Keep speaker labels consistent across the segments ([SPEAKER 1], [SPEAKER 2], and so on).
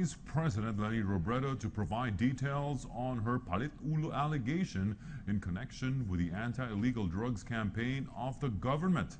[SPEAKER 1] Vice President Leni Robredo to provide details on her Palit allegation in connection with the anti-illegal drugs campaign of the government.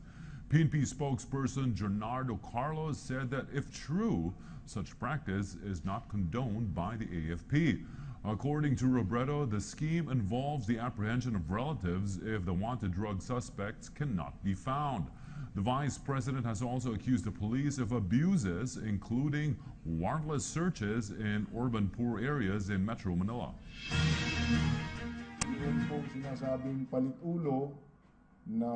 [SPEAKER 1] PNP spokesperson Gernardo Carlos said that if true, such practice is not condoned by the AFP. According to Robredo, the scheme involves the apprehension of relatives if the wanted drug suspects cannot be found. The vice president has also accused the police of abuses, including warrantless searches in urban poor areas in Metro Manila.
[SPEAKER 2] Yun pong sinasabing palit-ulo na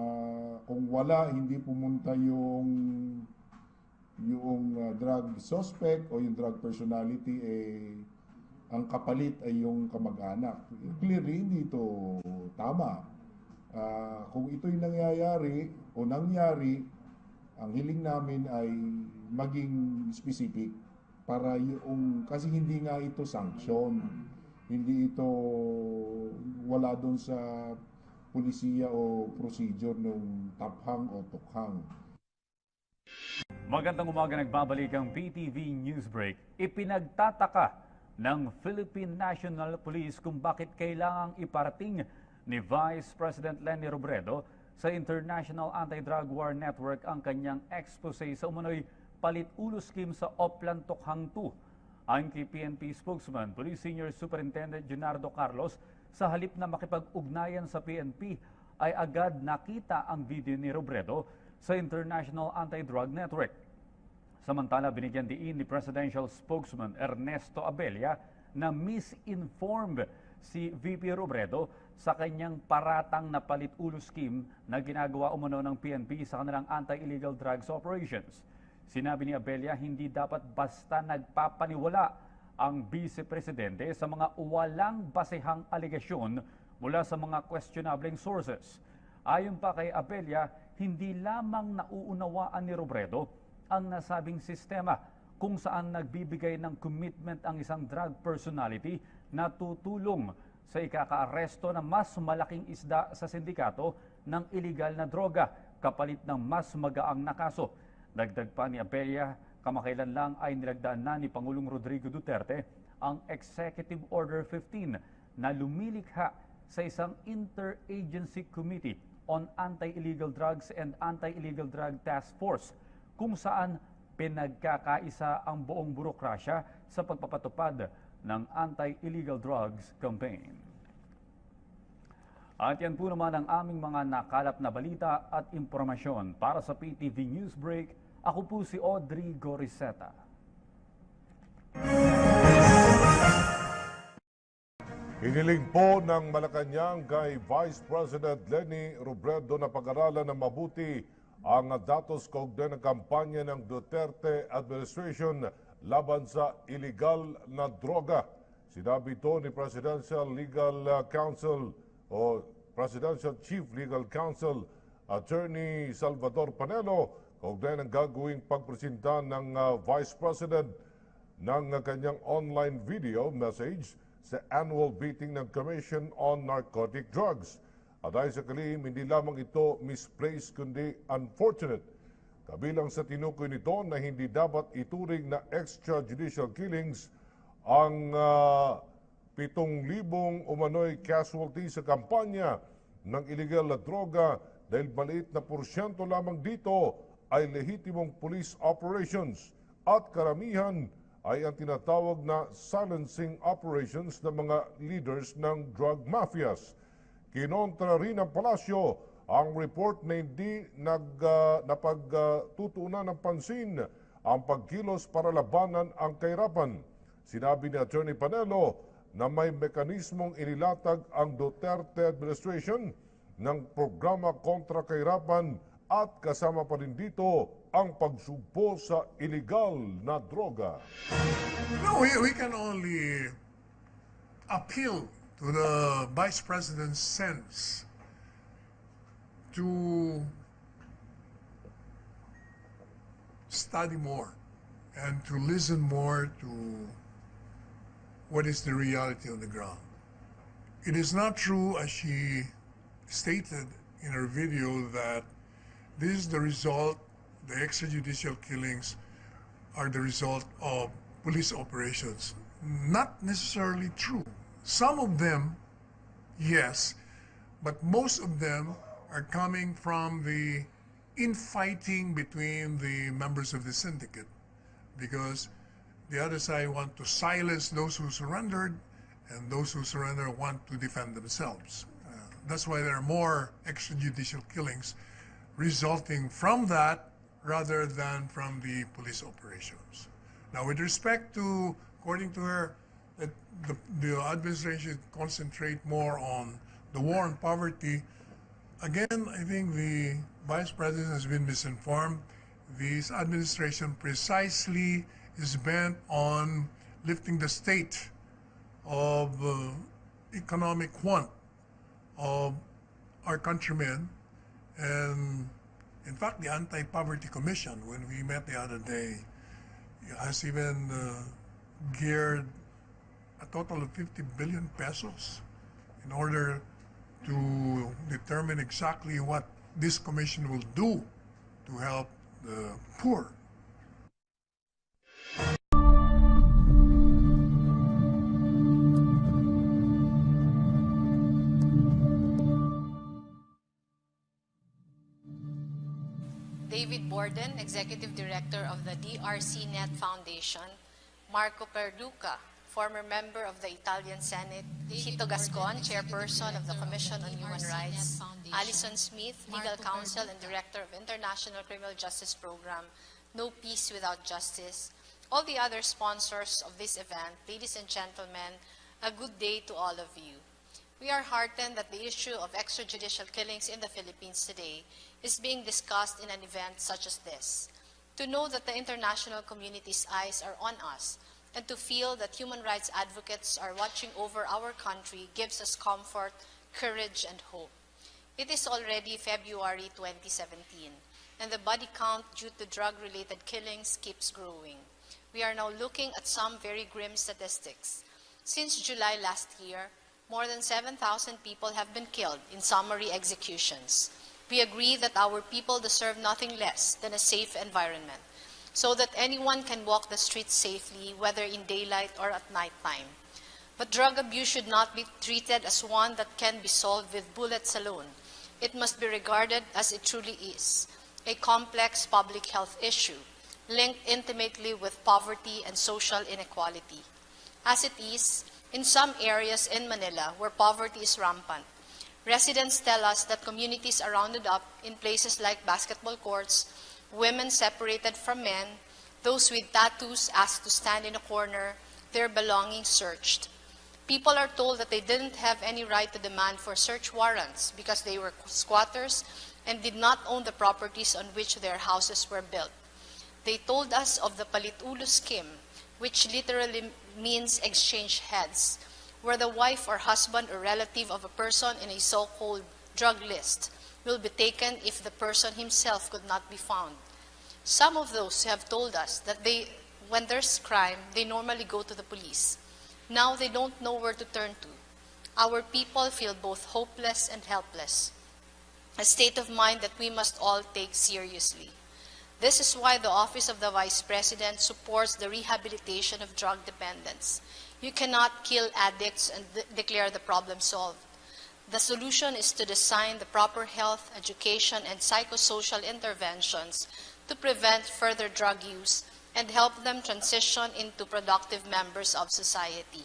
[SPEAKER 2] kung wala, hindi pumunta yung drug suspect o yung drug personality, ang kapalit ay yung kamag-anak. Clearly, hindi ito tama. Kung ito'y nangyayari o nangyari, ang hiling namin ay maging specific para kasi hindi nga ito sanction. Hindi ito wala doon sa pulisiya o procedure ng taphang o tukhang.
[SPEAKER 3] Magandang umaga, nagbabalik ang PTV Newsbreak. Ipinagtataka ng Philippine National Police kung bakit kailangang iparating ni Vice President Leni Robredo sa International Anti-Drug War Network ang kanyang expose sa umano'y palit-ulo scheme sa Oplan Tokhang 2. Ayon kay PNP spokesman, Police Senior Superintendent Gernardo Carlos, sa halip na makipag-ugnayan sa PNP ay agad nakita ang video ni Robredo sa International Anti-Drug Network. Samantala, binigyan diin ni Presidential Spokesman Ernesto Abella na misinformed si VP Robredo sa kanyang paratang na palit-ulo scheme na ginagawa umano ng PNP sa kanilang anti-illegal drugs operations. Sinabi ni Abella, hindi dapat basta nagpapaniwala ang Vice Presidente sa mga walang basehang alegasyon mula sa mga questionableng sources. Ayon pa kay Abella, hindi lamang nauunawaan ni Robredo ang nasabing sistema kung saan nagbibigay ng commitment ang isang drug personality na tutulong sa ikakaaresto ng mas malaking isda sa sindikato ng iligal na droga kapalit ng mas magaang na kaso. Dagdag pa ni Abella, kamakailan lang ay nilagdaan na ni Pangulong Rodrigo Duterte ang Executive Order 15 na lumilikha sa isang Interagency Committee on Anti-Illegal Drugs and Anti-Illegal Drug Task Force kung saan pinagkakaisa ang buong burokrasya sa pagpapatupad ng anti-illegal drugs campaign. At yan po naman ang aming mga nakalap na balita at impormasyon. Para sa PTV Newsbreak, ako po si Audrey Goriseta.
[SPEAKER 4] Hiniling po ng Malacanang kay Vice President Leni Robredo na pag-aralan ng mabuti ang datos kaugnay ng kampanya ng Duterte administration laban sa illegal na droga. Sinabi ito ni Presidential Legal Counsel o Presidential Chief Legal Counsel Attorney Salvador Panelo kaugnay ng gagawing pagpresenta ng Vice President ng kanyang online video message sa annual meeting ng Commission on Narcotic Drugs. At dahil sa kalihim, hindi lamang ito misplaced kundi unfortunate. Kabilang sa tinukoy nito na hindi dapat ituring na extrajudicial killings ang 7,000 umano'y casualty sa kampanya ng illegal na droga dahil maliit na porsyento lamang dito ay lehitimong police operations at karamihan ay ang tinatawag na silencing operations ng mga leaders ng drug mafias. Kinontra rin ng Palasyo ang report na hindi napagtutuunan ng pansin ang pagkilos para labanan ang kahirapan. Sinabi ni Attorney Panelo na may mekanismong inilatag ang Duterte administration ng programa kontra kahirapan at kasama pa rin dito ang pagsugpo sa illegal na droga.
[SPEAKER 5] No, we can only appeal to the Vice President's sense to study more and to listen more to what is the reality on the ground. It is not true, as she stated in her video, that this is the result, the extrajudicial killings are the result of police operations. Not necessarily true. Some of them, yes, but most of them are coming from the infighting between the members of the syndicate, because the other side want to silence those who surrendered, and those who surrender want to defend themselves. That's why there are more extrajudicial killings resulting from that rather than from the police operations. Now, with respect to, according to her, that the administration concentrate more on the war on poverty, again, I think the Vice President has been misinformed. This administration precisely is bent on lifting the state of economic want of our countrymen. And in fact, the Anti-Poverty Commission, when we met the other day, has even geared a total of 50 billion pesos in order to determine exactly what this commission will do to help the poor.
[SPEAKER 6] David Borden, Executive Director of the DRC Net Foundation, Marco Perduca, former member of the Italian Senate, Hito Gascon, Chairperson of the Commission on Human Rights, Alison Smith, Legal Counsel and Director of International Criminal Justice Program, No Peace Without Justice, all the other sponsors of this event, ladies and gentlemen, a good day to all of you. We are heartened that the issue of extrajudicial killings in the Philippines today is being discussed in an event such as this. To know that the international community's eyes are on us and to feel that human rights advocates are watching over our country gives us comfort, courage, and hope. It is already February 2017, and the body count due to drug-related killings keeps growing. We are now looking at some very grim statistics. Since July last year, more than 7,000 people have been killed in summary executions. We agree that our people deserve nothing less than a safe environment, so that anyone can walk the streets safely, whether in daylight or at nighttime. But drug abuse should not be treated as one that can be solved with bullets alone. It must be regarded as it truly is, a complex public health issue, linked intimately with poverty and social inequality. As it is, in some areas in Manila where poverty is rampant, residents tell us that communities are rounded up in places like basketball courts, women separated from men, those with tattoos asked to stand in a corner, their belongings searched. People are told that they didn't have any right to demand for search warrants because they were squatters and did not own the properties on which their houses were built. They told us of the Palit scheme, which literally means exchange heads, where the wife or husband or relative of a person in a so-called drug list will be taken if the person himself could not be found. Some of those have told us that when there's crime, they normally go to the police. Now they don't know where to turn to. Our people feel both hopeless and helpless, a state of mind that we must all take seriously. This is why the Office of the Vice President supports the rehabilitation of drug dependents. You cannot kill addicts and declare the problem solved. The solution is to design the proper health, education, and psychosocial interventions to prevent further drug use and help them transition into productive members of society.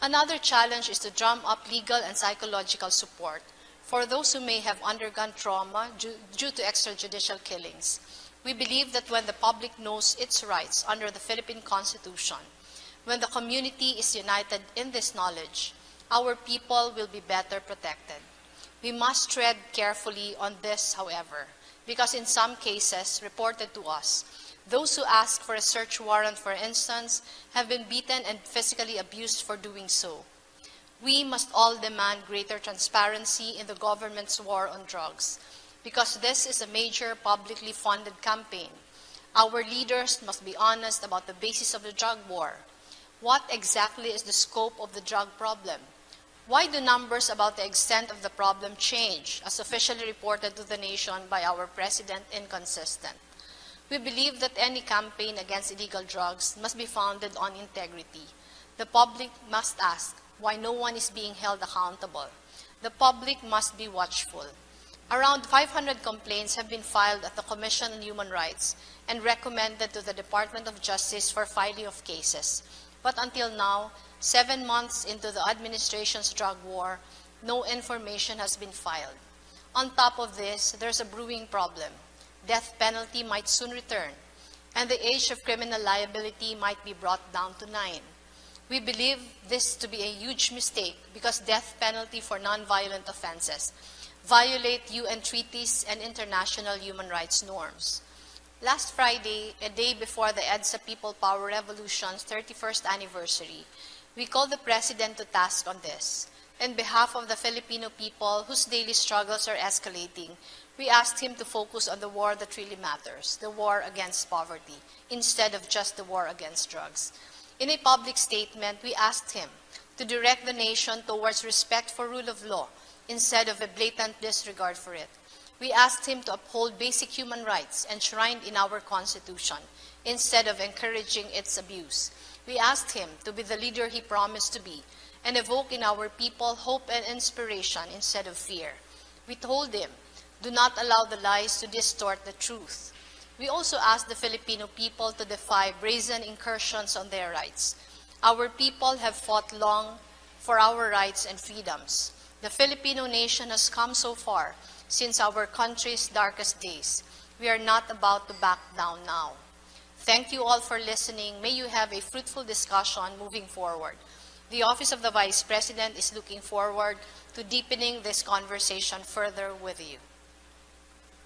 [SPEAKER 6] Another challenge is to drum up legal and psychological support for those who may have undergone trauma due to extrajudicial killings. We believe that when the public knows its rights under the Philippine Constitution, when the community is united in this knowledge, our people will be better protected. We must tread carefully on this, however, because in some cases reported to us, those who ask for a search warrant, for instance, have been beaten and physically abused for doing so. We must all demand greater transparency in the government's war on drugs, because this is a major publicly funded campaign. Our leaders must be honest about the basis of the drug war. What exactly is the scope of the drug problem? Why do numbers about the extent of the problem change, as officially reported to the nation by our president, inconsistent? We believe that any campaign against illegal drugs must be founded on integrity. The public must ask why no one is being held accountable. The public must be watchful. Around 500 complaints have been filed at the Commission on Human Rights and recommended to the Department of Justice for filing of cases. But until now, 7 months into the administration's drug war, no information has been filed. On top of this, there's a brewing problem. Death penalty might soon return, and the age of criminal liability might be brought down to 9. We believe this to be a huge mistake because death penalty for non-violent offenses violate UN treaties and international human rights norms. Last Friday, a day before the EDSA People Power Revolution's 31st anniversary, we called the President to task on this. On behalf of the Filipino people whose daily struggles are escalating, we asked him to focus on the war that really matters, the war against poverty, instead of just the war against drugs. In a public statement, we asked him to direct the nation towards respect for rule of law instead of a blatant disregard for it. We asked him to uphold basic human rights enshrined in our Constitution instead of encouraging its abuse. We asked him to be the leader he promised to be and evoke in our people hope and inspiration instead of fear. We told him, do not allow the lies to distort the truth. We also asked the Filipino people to defy brazen incursions on their rights. Our people have fought long for our rights and freedoms. The Filipino nation has come so far since our country's darkest days. We are not about to back down now. Thank you all for listening. May you have a fruitful discussion moving forward. The Office of the Vice President is looking forward to deepening this conversation further with you.